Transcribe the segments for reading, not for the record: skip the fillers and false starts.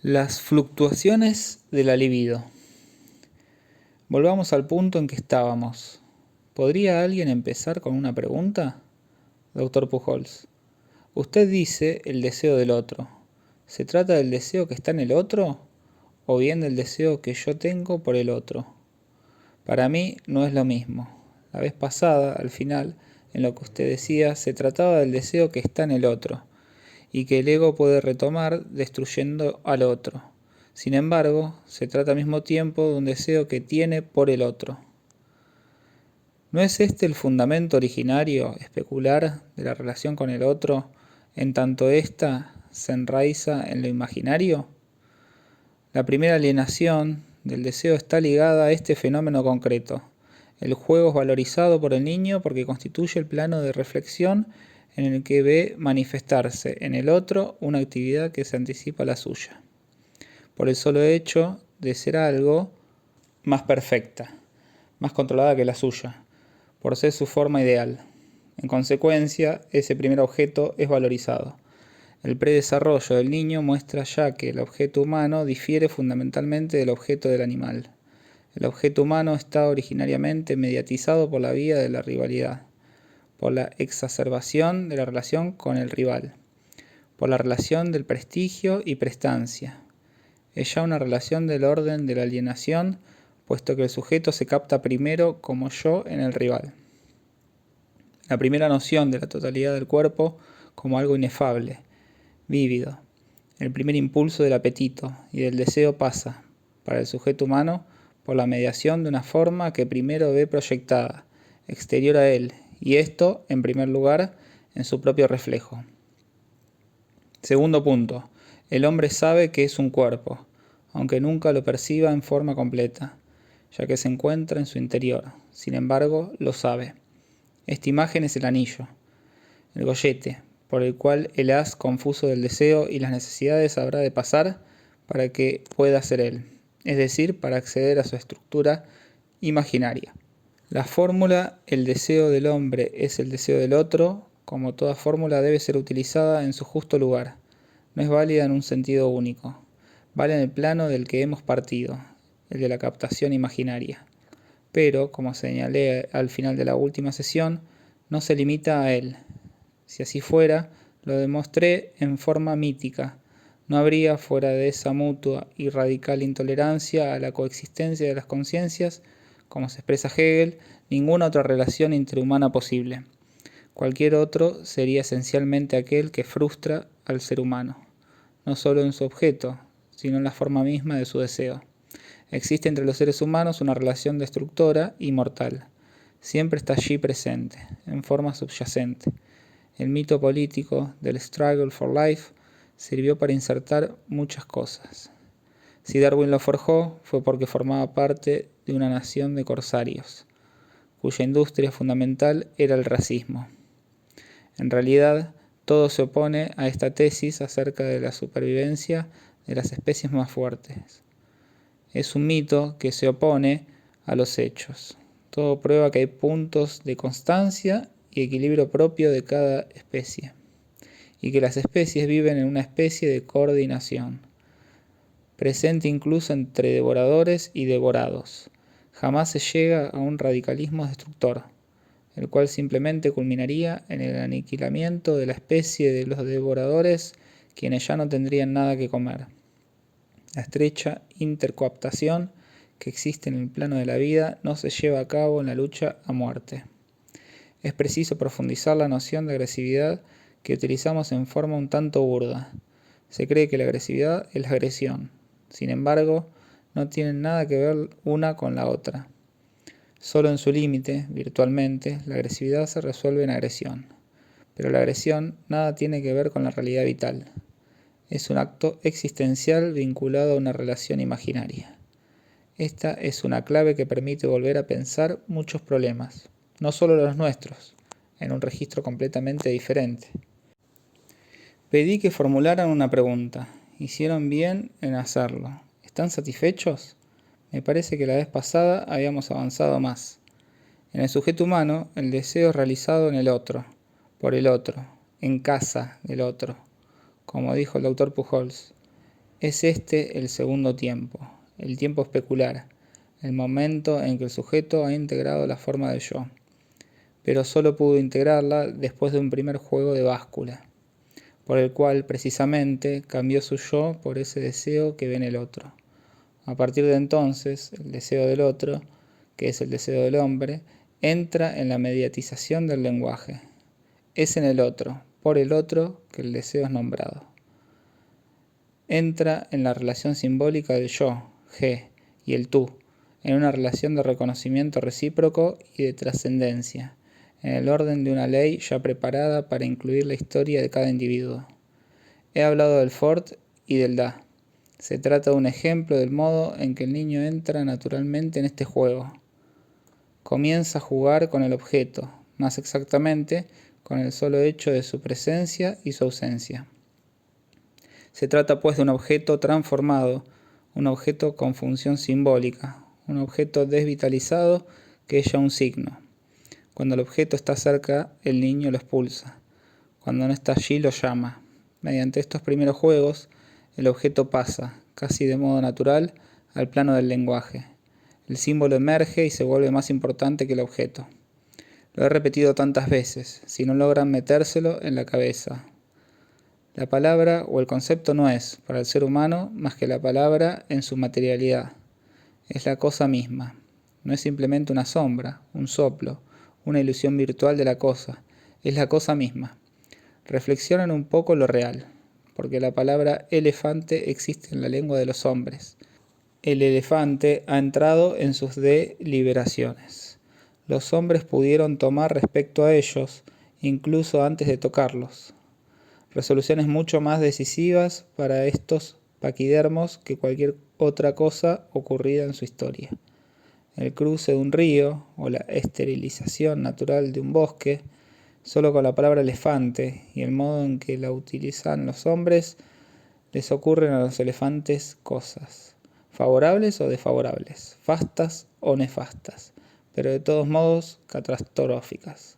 Las fluctuaciones de la libido. Volvamos al punto en que estábamos. ¿Podría alguien empezar con una pregunta? Doctor Pujols. Usted dice el deseo del otro. ¿Se trata del deseo que está en el otro? ¿O bien del deseo que yo tengo por el otro? Para mí no es lo mismo. La vez pasada, al final, en lo que usted decía, se trataba del deseo que está en el otro, y que el ego puede retomar destruyendo al otro. Sin embargo, se trata al mismo tiempo de un deseo que tiene por el otro. ¿No es este el fundamento originario, especular, de la relación con el otro, en tanto ésta se enraiza en lo imaginario? La primera alienación del deseo está ligada a este fenómeno concreto. El juego es valorizado por el niño porque constituye el plano de reflexión en el que ve manifestarse en el otro una actividad que se anticipa a la suya, por el solo hecho de ser algo más perfecta, más controlada que la suya, por ser su forma ideal. En consecuencia, ese primer objeto es valorizado. El predesarrollo del niño muestra ya que el objeto humano difiere fundamentalmente del objeto del animal. El objeto humano está originariamente mediatizado por la vía de la rivalidad, por la exacerbación de la relación con el rival, por la relación del prestigio y prestancia. Es ya una relación del orden de la alienación, puesto que el sujeto se capta primero como yo en el rival. La primera noción de la totalidad del cuerpo como algo inefable, vívido. El primer impulso del apetito y del deseo pasa, para el sujeto humano, por la mediación de una forma que primero ve proyectada, exterior a él, y esto, en primer lugar, en su propio reflejo. Segundo punto. El hombre sabe que es un cuerpo, aunque nunca lo perciba en forma completa, ya que se encuentra en su interior. Sin embargo, lo sabe. Esta imagen es el anillo, el gollete, por el cual el haz confuso del deseo y las necesidades habrá de pasar para que pueda ser él, es decir, para acceder a su estructura imaginaria. La fórmula "el deseo del hombre es el deseo del otro", como toda fórmula, debe ser utilizada en su justo lugar. No es válida en un sentido único. Vale en el plano del que hemos partido, el de la captación imaginaria. Pero, como señalé al final de la última sesión, no se limita a él. Si así fuera, lo demostré en forma mítica. No habría, fuera de esa mutua y radical intolerancia a la coexistencia de las conciencias, como se expresa Hegel, ninguna otra relación interhumana posible. Cualquier otro sería esencialmente aquel que frustra al ser humano, no solo en su objeto, sino en la forma misma de su deseo. Existe entre los seres humanos una relación destructora y mortal. Siempre está allí presente, en forma subyacente. El mito político del Struggle for Life sirvió para insertar muchas cosas. Si Darwin lo forjó, fue porque formaba parte de una nación de corsarios, cuya industria fundamental era el racismo. En realidad, todo se opone a esta tesis acerca de la supervivencia de las especies más fuertes. Es un mito que se opone a los hechos. Todo prueba que hay puntos de constancia y equilibrio propio de cada especie, y que las especies viven en una especie de coordinación, presente incluso entre devoradores y devorados. Jamás se llega a un radicalismo destructor, el cual simplemente culminaría en el aniquilamiento de la especie de los devoradores, quienes ya no tendrían nada que comer. La estrecha intercoaptación que existe en el plano de la vida no se lleva a cabo en la lucha a muerte. Es preciso profundizar la noción de agresividad que utilizamos en forma un tanto burda. Se cree que la agresividad es la agresión. Sin embargo, no tienen nada que ver una con la otra. Solo en su límite, virtualmente, la agresividad se resuelve en agresión. Pero la agresión nada tiene que ver con la realidad vital. Es un acto existencial vinculado a una relación imaginaria. Esta es una clave que permite volver a pensar muchos problemas, no solo los nuestros, en un registro completamente diferente. Pedí que formularan una pregunta. Hicieron bien en hacerlo. ¿Están satisfechos? Me parece que la vez pasada habíamos avanzado más. En el sujeto humano, el deseo es realizado en el otro, por el otro, en casa del otro, como dijo el doctor Pujols. Es este el segundo tiempo, el tiempo especular, el momento en que el sujeto ha integrado la forma del yo, pero solo pudo integrarla después de un primer juego de báscula, por el cual precisamente cambió su yo por ese deseo que ve en el otro. A partir de entonces, el deseo del otro, que es el deseo del hombre, entra en la mediatización del lenguaje. Es en el otro, por el otro, que el deseo es nombrado. Entra en la relación simbólica del yo, G, y el tú, en una relación de reconocimiento recíproco y de trascendencia, en el orden de una ley ya preparada para incluir la historia de cada individuo. He hablado del Fort y del Da. Se trata de un ejemplo del modo en que el niño entra naturalmente en este juego. Comienza a jugar con el objeto, más exactamente, con el solo hecho de su presencia y su ausencia. Se trata pues de un objeto transformado, un objeto con función simbólica, un objeto desvitalizado que es ya un signo. Cuando el objeto está cerca, el niño lo expulsa. Cuando no está allí, lo llama. Mediante estos primeros juegos, el objeto pasa, casi de modo natural, al plano del lenguaje. El símbolo emerge y se vuelve más importante que el objeto. Lo he repetido tantas veces, si no logran metérselo en la cabeza. La palabra o el concepto no es, para el ser humano, más que la palabra en su materialidad. Es la cosa misma. No es simplemente una sombra, un soplo, una ilusión virtual de la cosa. Es la cosa misma. Reflexionen un poco lo real, porque la palabra elefante existe en la lengua de los hombres. El elefante ha entrado en sus deliberaciones. Los hombres pudieron tomar respecto a ellos, incluso antes de tocarlos, resoluciones mucho más decisivas para estos paquidermos que cualquier otra cosa ocurrida en su historia. El cruce de un río o la esterilización natural de un bosque, solo con la palabra elefante y el modo en que la utilizan los hombres, les ocurren a los elefantes cosas, favorables o desfavorables, fastas o nefastas, pero de todos modos catastróficas,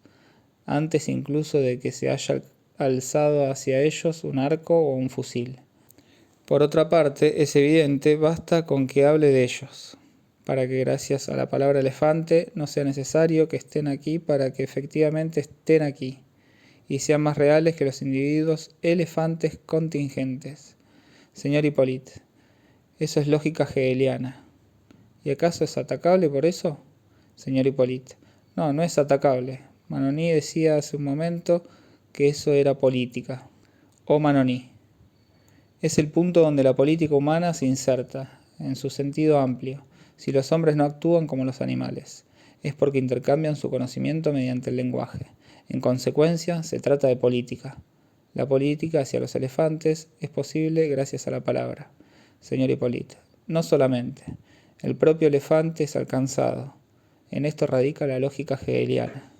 antes incluso de que se haya alzado hacia ellos un arco o un fusil. Por otra parte, es evidente, basta con que hable de ellos, para que gracias a la palabra elefante no sea necesario que estén aquí para que efectivamente estén aquí, y sean más reales que los individuos elefantes contingentes. Señor Hippolyte, eso es lógica hegeliana. ¿Y acaso es atacable por eso? Señor Hippolyte, no, no es atacable. Manoni decía hace un momento que eso era política. Oh Manoni. Es el punto donde la política humana se inserta, en su sentido amplio, si los hombres no actúan como los animales. Es porque intercambian su conocimiento mediante el lenguaje. En consecuencia, se trata de política. La política hacia los elefantes es posible gracias a la palabra. Señor Hippolyte, no solamente. El propio elefante es alcanzado. En esto radica la lógica hegeliana.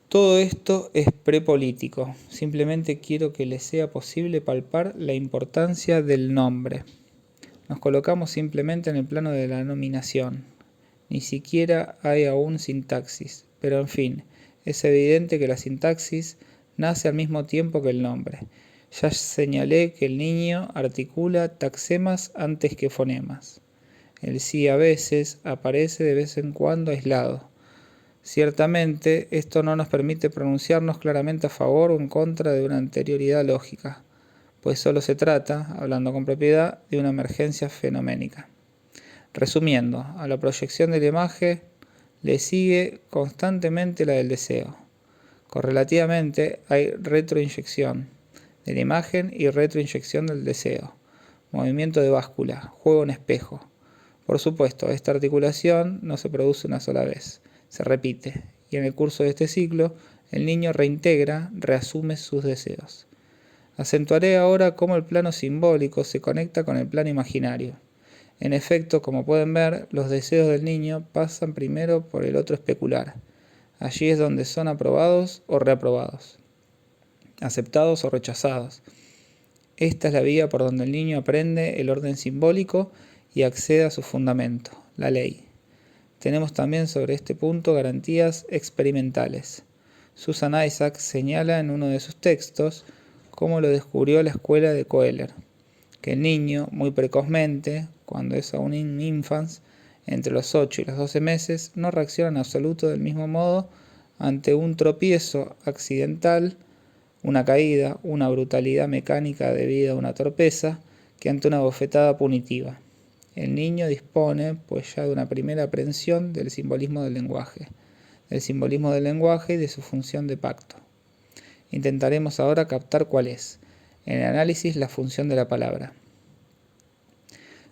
Todo esto es prepolítico. Simplemente quiero que les sea posible palpar la importancia del nombre. Nos colocamos simplemente en el plano de la nominación. Ni siquiera hay aún sintaxis, pero en fin, es evidente que la sintaxis nace al mismo tiempo que el nombre. Ya señalé que el niño articula taxemas antes que fonemas. El sí a veces aparece de vez en cuando aislado. Ciertamente, esto no nos permite pronunciarnos claramente a favor o en contra de una anterioridad lógica, pues solo se trata, hablando con propiedad, de una emergencia fenoménica. Resumiendo, a la proyección de la imagen le sigue constantemente la del deseo. Correlativamente hay retroinyección de la imagen y retroinyección del deseo, movimiento de báscula, juego en espejo. Por supuesto, esta articulación no se produce una sola vez, se repite, y en el curso de este ciclo, el niño reintegra, reasume sus deseos. Acentuaré ahora cómo el plano simbólico se conecta con el plano imaginario. En efecto, como pueden ver, los deseos del niño pasan primero por el otro especular. Allí es donde son aprobados o reaprobados, aceptados o rechazados. Esta es la vía por donde el niño aprende el orden simbólico y accede a su fundamento, la ley. Tenemos también sobre este punto garantías experimentales. Susan Isaacs señala en uno de sus textos cómo lo descubrió la escuela de Koehler, que el niño, muy precozmente, cuando es aún infans, entre los 8 y los 12 meses, no reacciona en absoluto del mismo modo ante un tropiezo accidental, una caída, una brutalidad mecánica debida a una torpeza, que ante una bofetada punitiva. El niño dispone, pues ya de una primera aprehensión del simbolismo del lenguaje y de su función de pacto. Intentaremos ahora captar cuál es, en el análisis, la función de la palabra.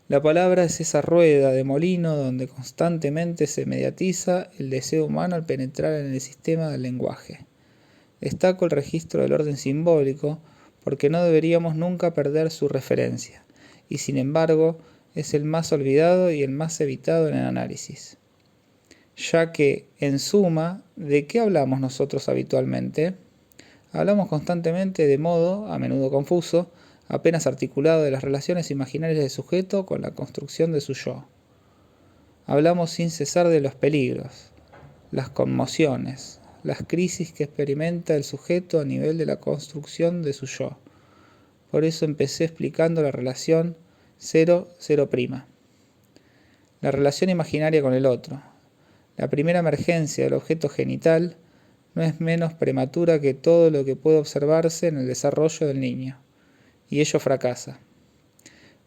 La palabra es esa rueda de molino donde constantemente se mediatiza el deseo humano al penetrar en el sistema del lenguaje. Destaco el registro del orden simbólico porque no deberíamos nunca perder su referencia, y sin embargo es el más olvidado y el más evitado en el análisis. Ya que, en suma, ¿de qué hablamos nosotros habitualmente? Hablamos constantemente de modo, a menudo confuso, apenas articulado de las relaciones imaginarias del sujeto con la construcción de su yo. Hablamos sin cesar de los peligros, las conmociones, las crisis que experimenta el sujeto a nivel de la construcción de su yo. Por eso empecé explicando la relación 0-0'. La relación imaginaria con el otro. La primera emergencia del objeto genital no es menos prematura que todo lo que puede observarse en el desarrollo del niño, y ello fracasa.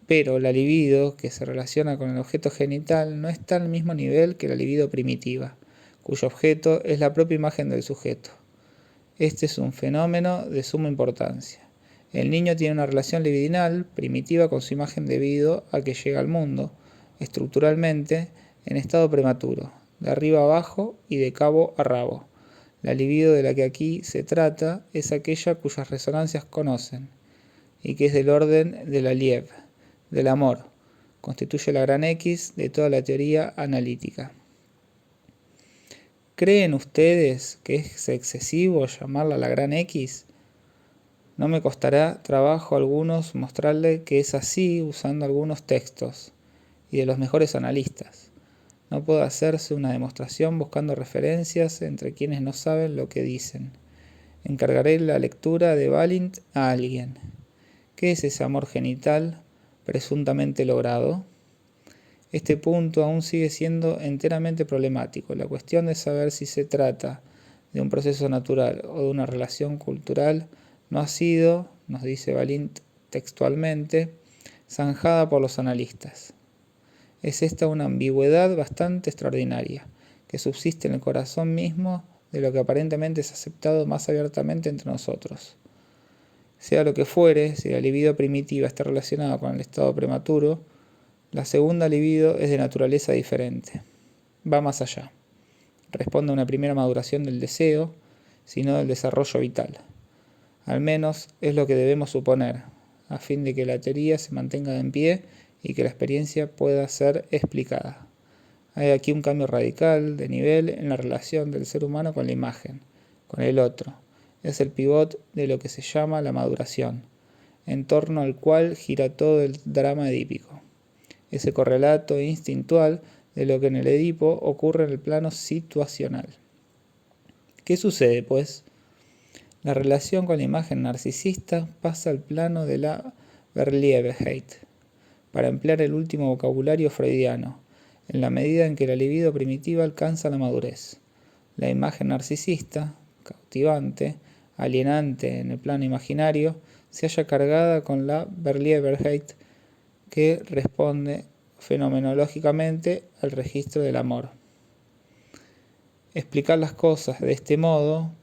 Pero la libido, que se relaciona con el objeto genital, no está al mismo nivel que la libido primitiva, cuyo objeto es la propia imagen del sujeto. Este es un fenómeno de suma importancia. El niño tiene una relación libidinal primitiva con su imagen debido a que llega al mundo, estructuralmente, en estado prematuro, de arriba a abajo y de cabo a rabo. La libido de la que aquí se trata es aquella cuyas resonancias conocen, y que es del orden de la liev, del amor, constituye la gran X de toda la teoría analítica. ¿Creen ustedes que es excesivo llamarla la gran X? No me costará trabajo a algunos mostrarle que es así usando algunos textos, y de los mejores analistas. No puede hacerse una demostración buscando referencias entre quienes no saben lo que dicen. Encargaré la lectura de Balint a alguien. ¿Qué es ese amor genital presuntamente logrado? Este punto aún sigue siendo enteramente problemático. La cuestión de saber si se trata de un proceso natural o de una relación cultural no ha sido, nos dice Balint textualmente, zanjada por los analistas. Es esta una ambigüedad bastante extraordinaria, que subsiste en el corazón mismo de lo que aparentemente es aceptado más abiertamente entre nosotros. Sea lo que fuere, si la libido primitiva está relacionada con el estado prematuro, la segunda libido es de naturaleza diferente. Va más allá. Responde a una primera maduración del deseo, sino del desarrollo vital. Al menos es lo que debemos suponer, a fin de que la teoría se mantenga en pie y que la experiencia pueda ser explicada. Hay aquí un cambio radical de nivel en la relación del ser humano con la imagen, con el otro. Es el pivot de lo que se llama la maduración, en torno al cual gira todo el drama edípico. Ese correlato instintual de lo que en el Edipo ocurre en el plano situacional. ¿Qué sucede, pues? La relación con la imagen narcisista pasa al plano de la Verliebtheit, para emplear el último vocabulario freudiano, en la medida en que la libido primitiva alcanza la madurez. La imagen narcisista, cautivante, alienante en el plano imaginario, se halla cargada con la Verliebtheit, que responde fenomenológicamente al registro del amor. Explicar las cosas de este modo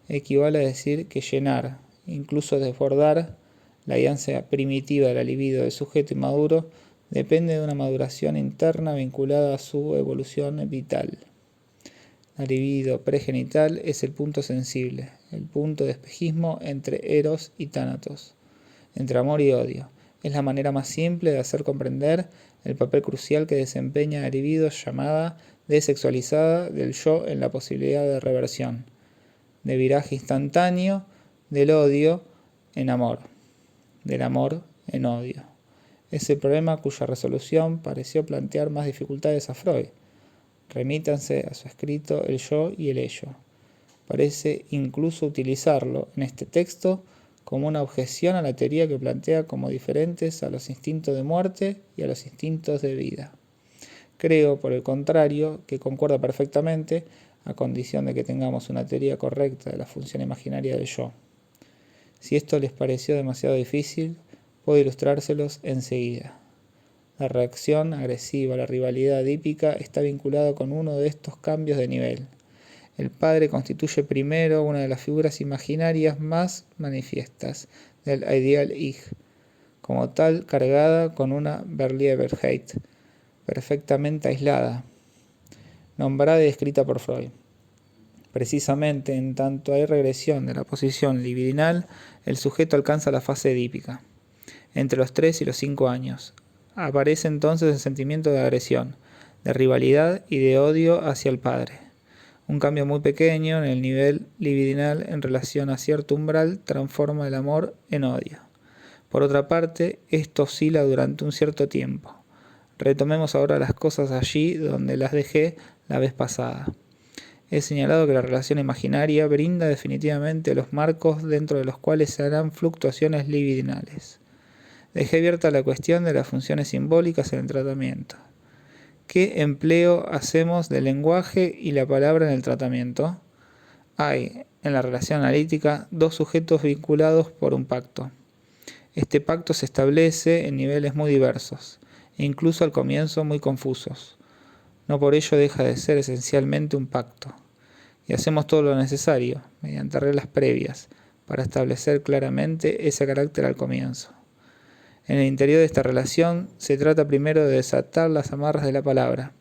equivale a decir que llenar, incluso desbordar, la alianza primitiva de la libido del sujeto inmaduro depende de una maduración interna vinculada a su evolución vital. La libido pregenital es el punto sensible, el punto de espejismo entre eros y tánatos, entre amor y odio. Es la manera más simple de hacer comprender el papel crucial que desempeña la libido llamada desexualizada del yo en la posibilidad de reversión, de viraje instantáneo del odio en amor, del amor en odio. Es el problema cuya resolución pareció plantear más dificultades a Freud. Remítanse a su escrito El yo y el ello. Parece incluso utilizarlo en este texto como una objeción a la teoría que plantea como diferentes a los instintos de muerte y a los instintos de vida. Creo, por el contrario, que concuerda perfectamente, a condición de que tengamos una teoría correcta de la función imaginaria del yo. Si esto les pareció demasiado difícil, puedo ilustrárselos enseguida. La reacción agresiva, la rivalidad adípica, está vinculada con uno de estos cambios de nivel. El padre constituye primero una de las figuras imaginarias más manifiestas del ideal Ich, como tal cargada con una Verliebtheit perfectamente aislada, nombrada y descrita por Freud. Precisamente en tanto hay regresión de la posición libidinal, el sujeto alcanza la fase edípica. Entre los 3 y los 5 años. Aparece entonces el sentimiento de agresión, de rivalidad y de odio hacia el padre. Un cambio muy pequeño en el nivel libidinal en relación a cierto umbral transforma el amor en odio. Por otra parte, esto oscila durante un cierto tiempo. Retomemos ahora las cosas allí donde las dejé la vez pasada. He señalado que la relación imaginaria brinda definitivamente los marcos dentro de los cuales se harán fluctuaciones libidinales. Dejé abierta la cuestión de las funciones simbólicas en el tratamiento. ¿Qué empleo hacemos del lenguaje y la palabra en el tratamiento? Hay, en la relación analítica, dos sujetos vinculados por un pacto. Este pacto se establece en niveles muy diversos, e incluso al comienzo muy confusos. No por ello deja de ser esencialmente un pacto. Y hacemos todo lo necesario, mediante reglas previas, para establecer claramente ese carácter al comienzo. En el interior de esta relación se trata primero de desatar las amarras de la palabra,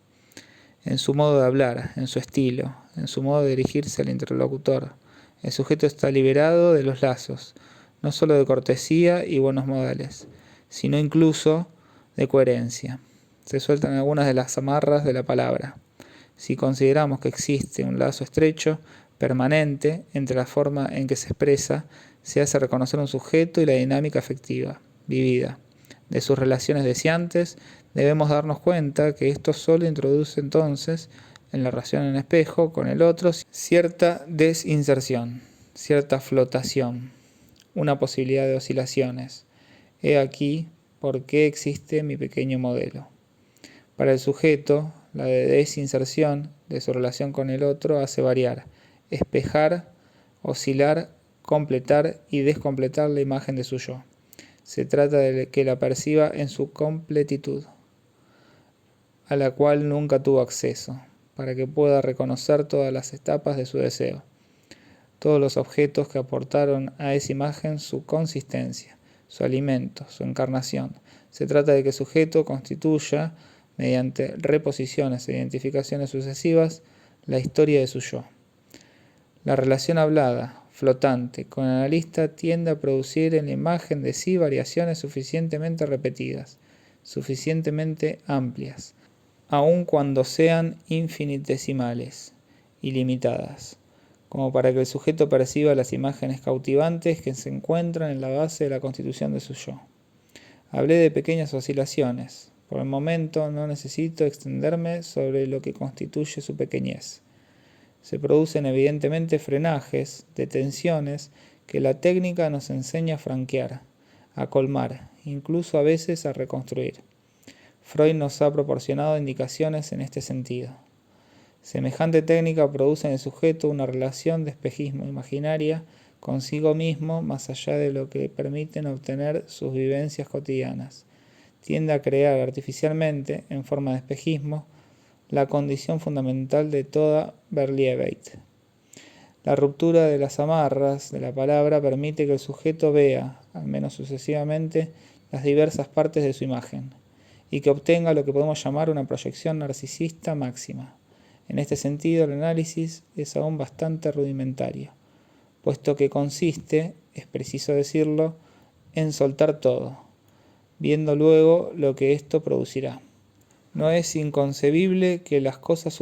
en su modo de hablar, en su estilo, en su modo de dirigirse al interlocutor. El sujeto está liberado de los lazos, no solo de cortesía y buenos modales, sino incluso de coherencia. Se sueltan algunas de las amarras de la palabra. Si consideramos que existe un lazo estrecho, permanente, entre la forma en que se expresa, se hace reconocer un sujeto y la dinámica afectiva vivida. De sus relaciones deseantes, debemos darnos cuenta que esto solo introduce entonces, en la relación en espejo con el otro, cierta desinserción, cierta flotación, una posibilidad de oscilaciones. He aquí por qué existe mi pequeño modelo. Para el sujeto, la desinserción de su relación con el otro hace variar, espejar, oscilar, completar y descompletar la imagen de su yo. Se trata de que la perciba en su completitud, a la cual nunca tuvo acceso, para que pueda reconocer todas las etapas de su deseo, todos los objetos que aportaron a esa imagen su consistencia, su alimento, su encarnación. Se trata de que el sujeto constituya, mediante reposiciones e identificaciones sucesivas, la historia de su yo. La relación hablada, flotante, con el analista tiende a producir en la imagen de sí variaciones suficientemente repetidas, suficientemente amplias, aun cuando sean infinitesimales, ilimitadas, como para que el sujeto perciba las imágenes cautivantes que se encuentran en la base de la constitución de su yo. Hablé de pequeñas oscilaciones. Por el momento no necesito extenderme sobre lo que constituye su pequeñez. Se producen evidentemente frenajes, detenciones, que la técnica nos enseña a franquear, a colmar, incluso a veces a reconstruir. Freud nos ha proporcionado indicaciones en este sentido. Semejante técnica produce en el sujeto una relación de espejismo imaginaria consigo mismo más allá de lo que permiten obtener sus vivencias cotidianas. Tiende a crear artificialmente, en forma de espejismo, la condición fundamental de toda Verliebtheit. La ruptura de las amarras de la palabra permite que el sujeto vea, al menos sucesivamente, las diversas partes de su imagen, y que obtenga lo que podemos llamar una proyección narcisista máxima. En este sentido, el análisis es aún bastante rudimentario, puesto que consiste, es preciso decirlo, en soltar todo, viendo luego lo que esto producirá. No es inconcebible que las cosas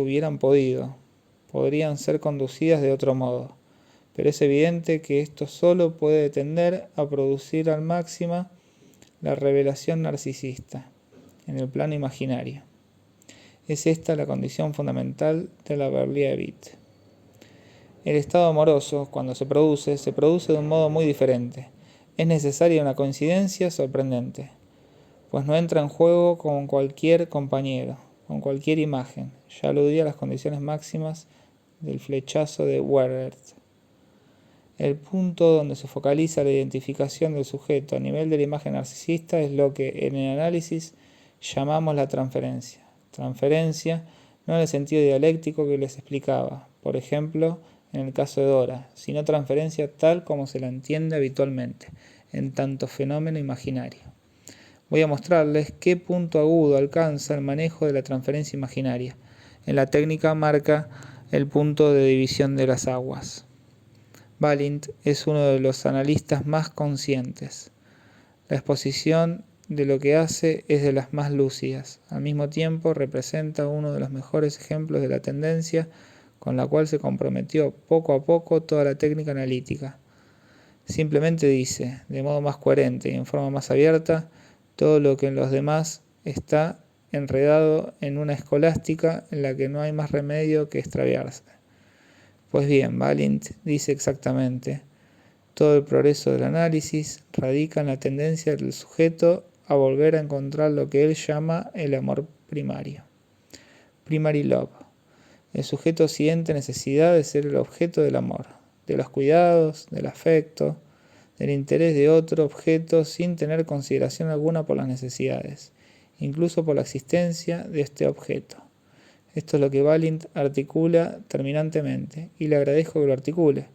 podrían ser conducidas de otro modo, pero es evidente que esto solo puede tender a producir al máxima la revelación narcisista, en el plano imaginario. Es esta la condición fundamental de la Verliebtheit. El estado amoroso, cuando se produce de un modo muy diferente. Es necesaria una coincidencia sorprendente, pues no entra en juego con cualquier compañero, con cualquier imagen. Ya aludía a las condiciones máximas del flechazo de Werth. El punto donde se focaliza la identificación del sujeto a nivel de la imagen narcisista es lo que en el análisis llamamos la transferencia. Transferencia no en el sentido dialéctico que les explicaba, por ejemplo, en el caso de Dora, sino transferencia tal como se la entiende habitualmente, en tanto fenómeno imaginario. Voy a mostrarles qué punto agudo alcanza el manejo de la transferencia imaginaria. En la técnica marca el punto de división de las aguas. Balint es uno de los analistas más conscientes. La exposición de lo que hace es de las más lúcidas. Al mismo tiempo representa uno de los mejores ejemplos de la tendencia con la cual se comprometió poco a poco toda la técnica analítica. Simplemente dice, de modo más coherente y en forma más abierta, todo lo que en los demás está enredado en una escolástica en la que no hay más remedio que extraviarse. Pues bien, Balint dice exactamente, todo el progreso del análisis radica en la tendencia del sujeto a volver a encontrar lo que él llama el amor primario. Primary love. El sujeto siente necesidad de ser el objeto del amor, de los cuidados, del afecto, del interés de otro objeto sin tener consideración alguna por las necesidades, incluso por la existencia de este objeto. Esto es lo que Balint articula terminantemente, y le agradezco que lo articule,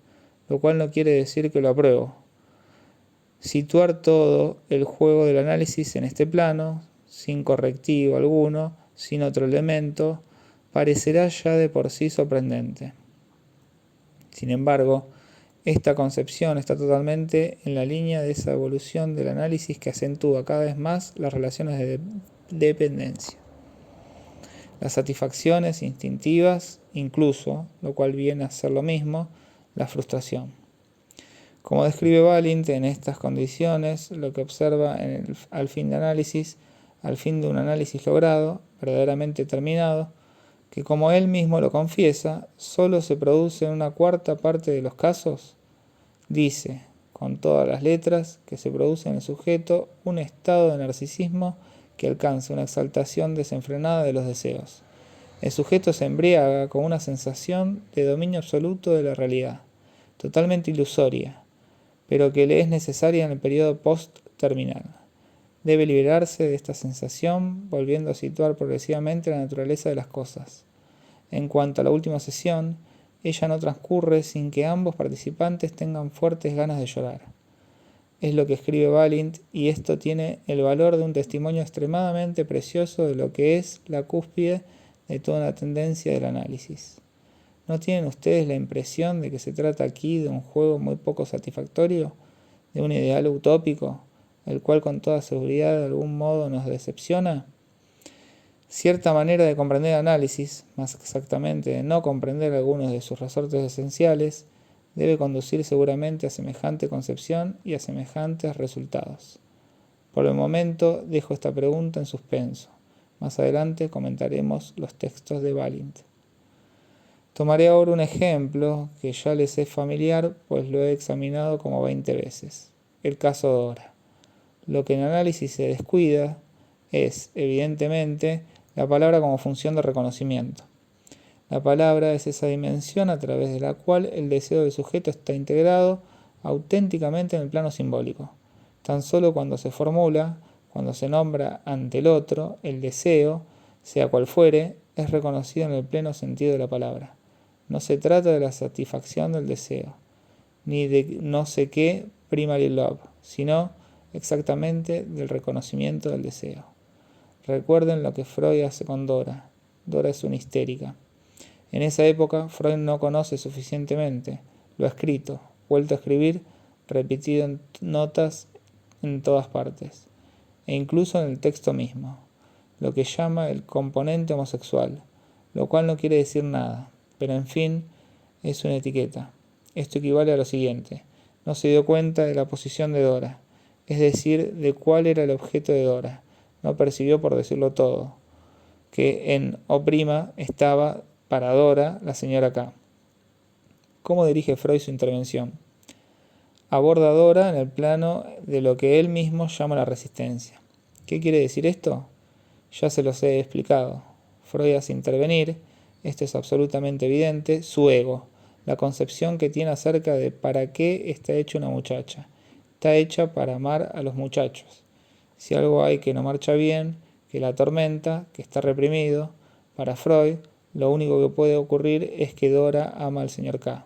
lo cual no quiere decir que lo apruebo. Situar todo el juego del análisis en este plano, sin correctivo alguno, sin otro elemento, parecerá ya de por sí sorprendente. Sin embargo, esta concepción está totalmente en la línea de esa evolución del análisis que acentúa cada vez más las relaciones de dependencia. Las satisfacciones instintivas, incluso, lo cual viene a ser lo mismo, la frustración. Como describe Balint en estas condiciones, lo que observa al fin de análisis, al fin de un análisis logrado, verdaderamente terminado, que como él mismo lo confiesa, solo se produce en una cuarta parte de los casos, dice, con todas las letras, que se produce en el sujeto un estado de narcisismo que alcanza una exaltación desenfrenada de los deseos. El sujeto se embriaga con una sensación de dominio absoluto de la realidad, totalmente ilusoria, pero que le es necesaria en el periodo post-terminal. Debe liberarse de esta sensación, volviendo a situar progresivamente la naturaleza de las cosas. En cuanto a la última sesión, ella no transcurre sin que ambos participantes tengan fuertes ganas de llorar. Es lo que escribe Balint, y esto tiene el valor de un testimonio extremadamente precioso de lo que es la cúspide de toda la tendencia del análisis. ¿No tienen ustedes la impresión de que se trata aquí de un juego muy poco satisfactorio, de un ideal utópico, el cual con toda seguridad de algún modo nos decepciona? Cierta manera de comprender el análisis, más exactamente de no comprender algunos de sus resortes esenciales, debe conducir seguramente a semejante concepción y a semejantes resultados. Por el momento dejo esta pregunta en suspenso. Más adelante comentaremos los textos de Balint. Tomaré ahora un ejemplo que ya les es familiar, pues lo he examinado como 20 veces. El caso Dora. Lo que en análisis se descuida es, evidentemente, la palabra como función de reconocimiento. La palabra es esa dimensión a través de la cual el deseo del sujeto está integrado auténticamente en el plano simbólico. Tan solo cuando se formula, cuando se nombra ante el otro, el deseo, sea cual fuere, es reconocido en el pleno sentido de la palabra. No se trata de la satisfacción del deseo, ni de no sé qué primary love, sino exactamente del reconocimiento del deseo. Recuerden lo que Freud hace con Dora. Dora es una histérica. En esa época, Freud no conoce suficientemente. Lo ha escrito, vuelto a escribir, repetido en notas en todas partes, e incluso en el texto mismo, lo que llama el componente homosexual, lo cual no quiere decir nada, pero en fin, es una etiqueta. Esto equivale a lo siguiente: no se dio cuenta de la posición de Dora, es decir, de cuál era el objeto de Dora. No percibió, por decirlo todo, que en O' estaba para Dora la señora K. ¿Cómo dirige Freud su intervención? aborda a Dora en el plano de lo que él mismo llama la resistencia. ¿Qué quiere decir esto? Ya se los he explicado. Freud hace intervenir, esto es absolutamente evidente, su ego, la concepción que tiene acerca de para qué está hecha una muchacha. Está hecha para amar a los muchachos. Si algo hay que no marcha bien, que la atormenta, que está reprimido, para Freud, lo único que puede ocurrir es que Dora ama al señor K.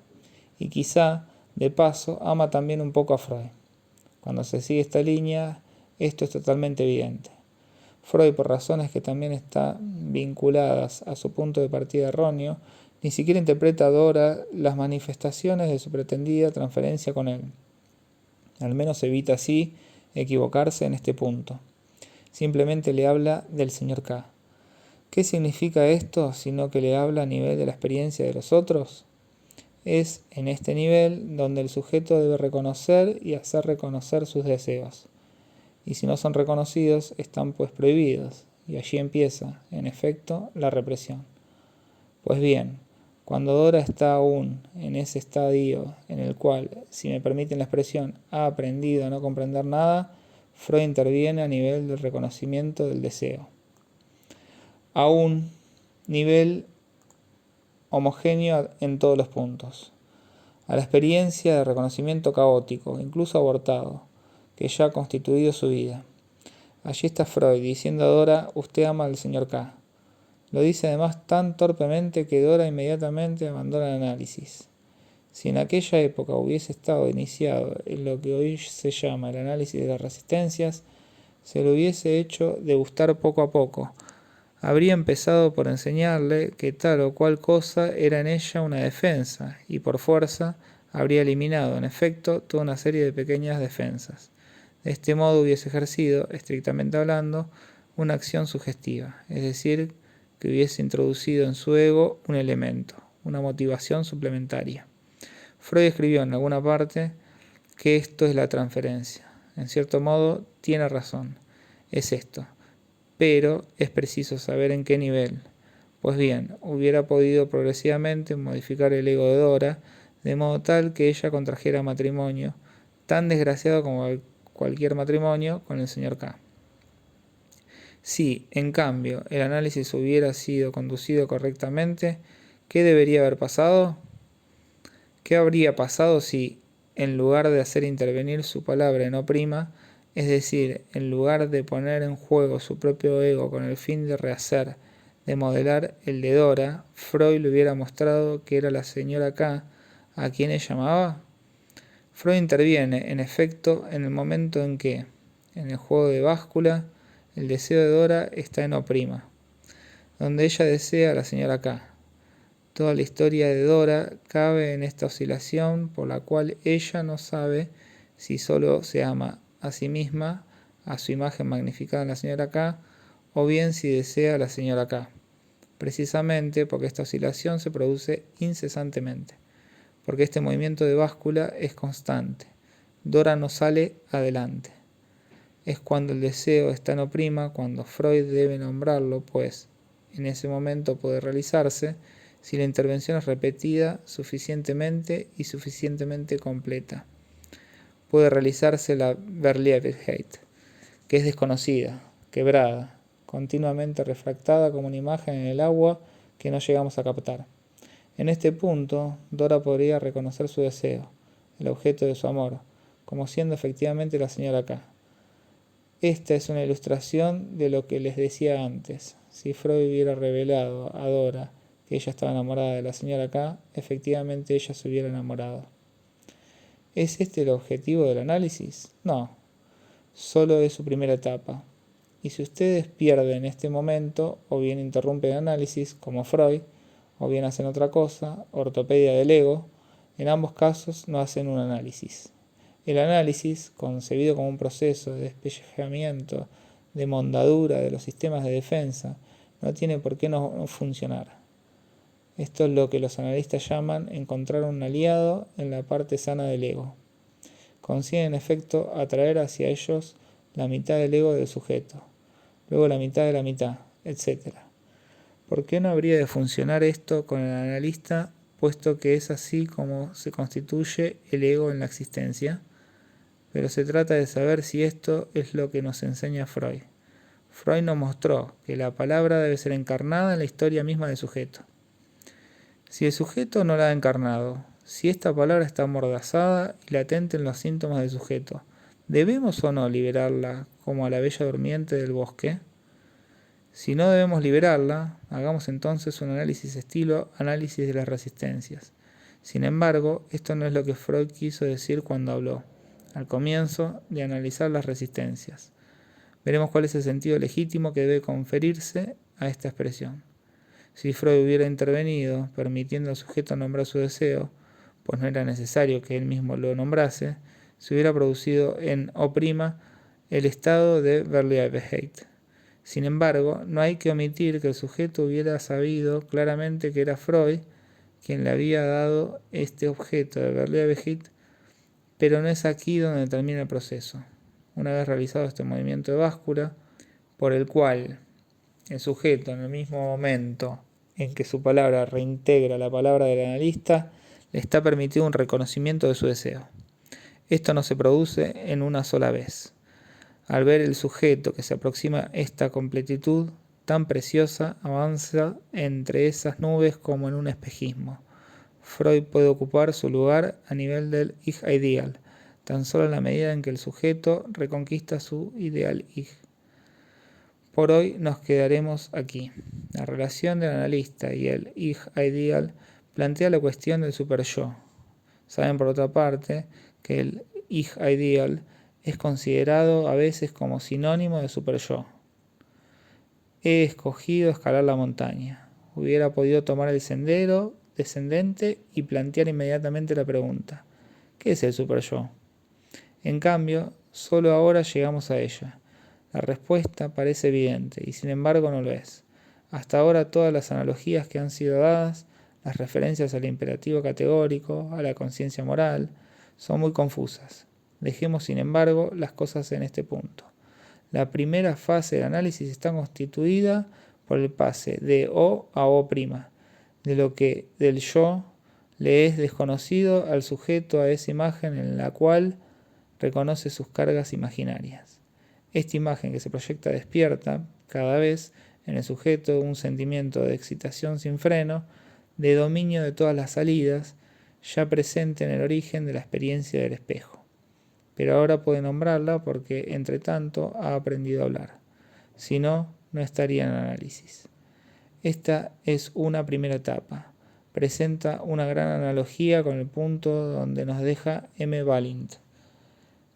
Y quizá, de paso, ama también un poco a Freud. Cuando se sigue esta línea, esto es totalmente evidente. Freud, por razones que también están vinculadas a su punto de partida erróneo, ni siquiera interpreta a Dora las manifestaciones de su pretendida transferencia con él. Al menos evita así equivocarse en este punto. Simplemente le habla del señor K. ¿Qué significa esto sino que le habla a nivel de la experiencia de los otros? Es en este nivel donde el sujeto debe reconocer y hacer reconocer sus deseos. Y si no son reconocidos, están pues prohibidos. Y allí empieza, en efecto, la represión. Pues bien, cuando Dora está aún en ese estadio en el cual, si me permiten la expresión, ha aprendido a no comprender nada, Freud interviene a nivel del reconocimiento del deseo. A un nivel homogéneo en todos los puntos. A la experiencia de reconocimiento caótico, incluso abortado, que ya ha constituido su vida. Allí está Freud diciendo a Dora, usted ama al señor K. Lo dice además tan torpemente que Dora inmediatamente abandona el análisis. Si en aquella época hubiese estado iniciado en lo que hoy se llama el análisis de las resistencias, se lo hubiese hecho degustar poco a poco. Habría empezado por enseñarle que tal o cual cosa era en ella una defensa, y por fuerza habría eliminado, en efecto, toda una serie de pequeñas defensas. De este modo hubiese ejercido, estrictamente hablando, una acción sugestiva, es decir, que hubiese introducido en su ego un elemento, una motivación suplementaria. Freud escribió en alguna parte que esto es la transferencia. En cierto modo, tiene razón, es esto. Pero es preciso saber en qué nivel. Pues bien, hubiera podido progresivamente modificar el ego de Dora, de modo tal que ella contrajera matrimonio, tan desgraciado como cualquier matrimonio, con el señor K. Si, en cambio, el análisis hubiera sido conducido correctamente, ¿qué debería haber pasado? ¿Qué habría pasado si, en lugar de hacer intervenir su palabra en oprima, es decir, en lugar de poner en juego su propio ego con el fin de rehacer, de modelar el de Dora, Freud le hubiera mostrado que era la señora K a quien ella amaba? Freud interviene, en efecto, en el momento en que, en el juego de báscula, el deseo de Dora está en oprima, donde ella desea a la señora K. Toda la historia de Dora cabe en esta oscilación por la cual ella no sabe si solo se ama a sí misma, a su imagen magnificada en la señora K, o bien si desea a la señora K. Precisamente porque esta oscilación se produce incesantemente, porque este movimiento de báscula es constante. Dora no sale adelante. Es cuando el deseo está en oprima, cuando Freud debe nombrarlo, pues en ese momento puede realizarse si la intervención es repetida suficientemente y suficientemente completa. Puede realizarse la Verliebtheit, que es desconocida, quebrada, continuamente refractada como una imagen en el agua que no llegamos a captar. En este punto, Dora podría reconocer su deseo, el objeto de su amor, como siendo efectivamente la señora K. Esta es una ilustración de lo que les decía antes. Si Freud hubiera revelado a Dora que ella estaba enamorada de la señora K, efectivamente ella se hubiera enamorado. ¿Es este el objetivo del análisis? No, solo es su primera etapa. Y si ustedes pierden este momento, o bien interrumpen el análisis, como Freud, o bien hacen otra cosa, ortopedia del ego, en ambos casos no hacen un análisis. El análisis, concebido como un proceso de despellejamiento, de mondadura de los sistemas de defensa, no tiene por qué no funcionar. Esto es lo que los analistas llaman encontrar un aliado en la parte sana del ego. Consiguen en efecto atraer hacia ellos la mitad del ego del sujeto, luego la mitad de la mitad, etc. ¿Por qué no habría de funcionar esto con el analista, puesto que es así como se constituye el ego en la existencia? pero se trata de saber si esto es lo que nos enseña Freud. Freud nos mostró que la palabra debe ser encarnada en la historia misma del sujeto. Si el sujeto no la ha encarnado, si esta palabra está amordazada y latente en los síntomas del sujeto, ¿debemos o no liberarla como a la bella durmiente del bosque? Si no debemos liberarla, hagamos entonces un análisis estilo análisis de las resistencias. Sin embargo, esto no es lo que Freud quiso decir cuando habló, al comienzo, de analizar las resistencias. Veremos cuál es el sentido legítimo que debe conferirse a esta expresión. Si Freud hubiera intervenido, permitiendo al sujeto nombrar su deseo, pues no era necesario que él mismo lo nombrase, se hubiera producido en O' el estado de Verliebtheit. Sin embargo, no hay que omitir que el sujeto hubiera sabido claramente que era Freud quien le había dado este objeto de Verliebtheit, pero no es aquí donde termina el proceso. Una vez realizado este movimiento de báscula, por el cual el sujeto, en el mismo momento en que su palabra reintegra la palabra del analista, le está permitido un reconocimiento de su deseo. Esto no se produce en una sola vez. Al ver el sujeto que se aproxima a esta completitud tan preciosa, avanza entre esas nubes como en un espejismo. Freud puede ocupar su lugar a nivel del Ich Ideal, tan solo en la medida en que el sujeto reconquista su ideal Ich. Por hoy nos quedaremos aquí. La relación del analista y el Ich Ideal plantea la cuestión del superyo. Saben por otra parte que el Ich Ideal es considerado a veces como sinónimo de superyo. He escogido escalar la montaña. Hubiera podido tomar el sendero descendente y plantear inmediatamente la pregunta: ¿qué es el superyo? En cambio, solo ahora llegamos a ella. La respuesta parece evidente y sin embargo no lo es. Hasta ahora todas las analogías que han sido dadas, las referencias al imperativo categórico, a la conciencia moral, son muy confusas. Dejemos sin embargo las cosas en este punto. La primera fase del análisis está constituida por el pase de O a O', de lo que del yo le es desconocido al sujeto a esa imagen en la cual reconoce sus cargas imaginarias. Esta imagen que se proyecta despierta cada vez en el sujeto un sentimiento de excitación sin freno, de dominio de todas las salidas, ya presente en el origen de la experiencia del espejo. Pero ahora puede nombrarla porque, entre tanto, ha aprendido a hablar. Si no, no estaría en análisis. Esta es una primera etapa. Presenta una gran analogía con el punto donde nos deja M. Balint.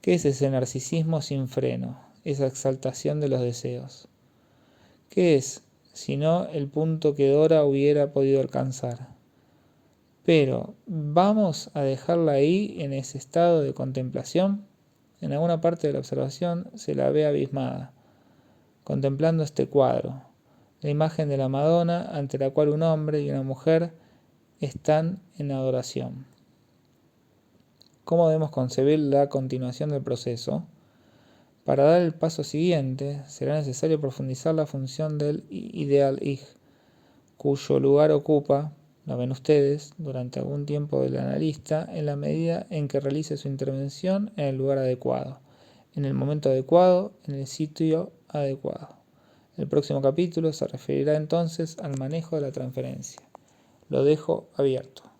¿Qué es ese narcisismo sin freno, esa exaltación de los deseos? ¿Qué es, sino el punto que Dora hubiera podido alcanzar? Pero, ¿vamos a dejarla ahí en ese estado de contemplación? En alguna parte de la observación se la ve abismada, contemplando este cuadro, la imagen de la Madonna ante la cual un hombre y una mujer están en adoración. ¿Cómo debemos concebir la continuación del proceso? Para dar el paso siguiente, será necesario profundizar la función del ideal Ich, cuyo lugar ocupa, lo ven ustedes, durante algún tiempo del analista, en la medida en que realice su intervención en el lugar adecuado, en el momento adecuado, en el sitio adecuado. El próximo capítulo se referirá entonces al manejo de la transferencia. Lo dejo abierto.